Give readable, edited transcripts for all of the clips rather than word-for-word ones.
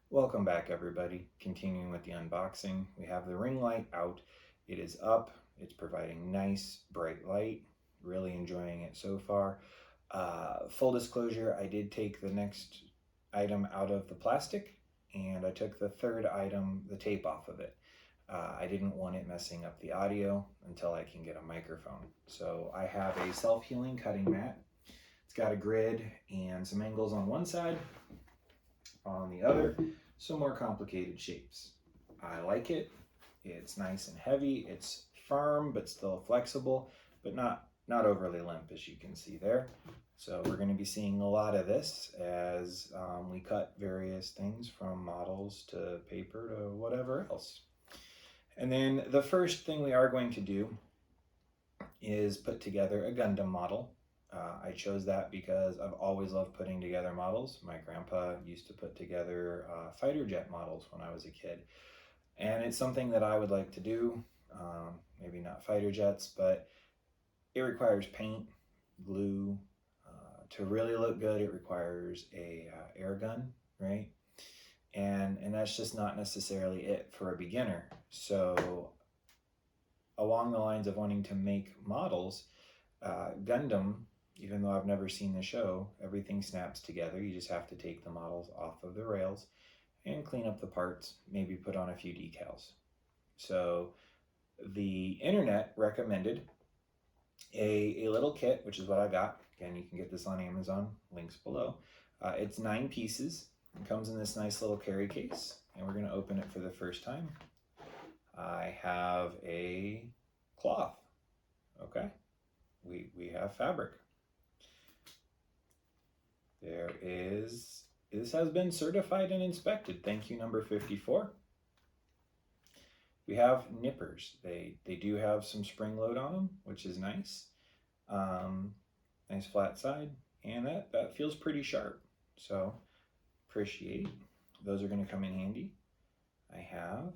Welcome back, everybody. Continuing with the unboxing, we have the ring light out. It is up. It's providing nice bright light. Really enjoying it so far. Full disclosure, I did take the next item out of the plastic and I took the third item, the tape, off of it. I didn't want it messing up the audio until I can get a microphone. So I have a self-healing cutting mat. It's got a grid and some angles on one side, on the other, some more complicated shapes. I like it. It's nice and heavy. It's firm but still flexible, but not overly limp, as you can see there. So we're going to be seeing a lot of this as we cut various things from models to paper to whatever else. And then the first thing we are going to do is put together a Gundam model. I chose that because I've always loved putting together models. My grandpa used to put together fighter jet models when I was a kid. And it's something that I would like to do. Maybe not fighter jets, but it requires paint, glue. To really look good, it requires a air gun, right? And that's just not necessarily it for a beginner. So along the lines of wanting to make models, Gundam, even though I've never seen the show, everything snaps together. You just have to take the models off of the rails and clean up the parts, maybe put on a few decals. So the internet recommended a little kit, which is what I got. Again, you can get this on Amazon, links below. It's 9 pieces. It comes in this nice little carry case, and we're going to open it for the first time. I have a cloth, okay? We have fabric. This has been certified and inspected. Thank you, number 54. We have nippers. They do have some spring load on them, which is nice. Nice flat side, and that feels pretty sharp. So appreciate. Those are going to come in handy. I have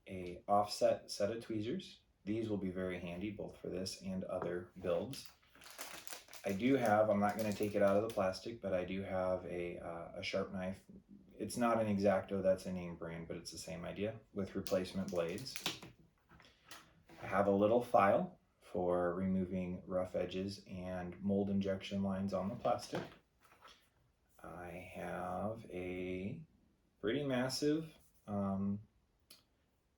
a offset set of tweezers. These will be very handy both for this and other builds. I do have, I'm not going to take it out of the plastic, but I do have a sharp knife. It's not an X-Acto, that's a name brand, but it's the same idea, with replacement blades. I have a little file for removing rough edges and mold injection lines on the plastic. I have a pretty massive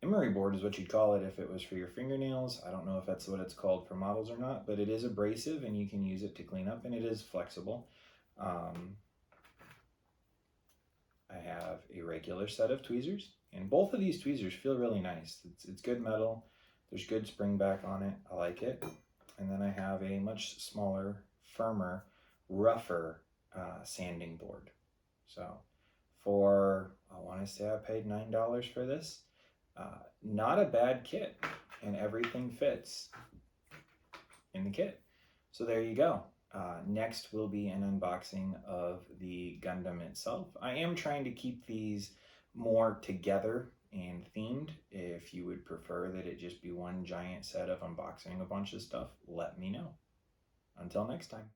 emery board, is what you'd call it if it was for your fingernails. I don't know if that's what it's called for models or not, but it is abrasive and you can use it to clean up, and it is flexible. I have a regular set of tweezers, and both of these tweezers feel really nice. It's good metal. There's good spring back on it. I like it. And then I have a much smaller, firmer, rougher sanding board. So for, I want to say I paid $9 for this. Not a bad kit, and everything fits in the kit. So there you go. Next will be an unboxing of the Gundam itself. I am trying to keep these more together and themed. If you would prefer that it just be one giant set of unboxing a bunch of stuff, let me know. Until next time.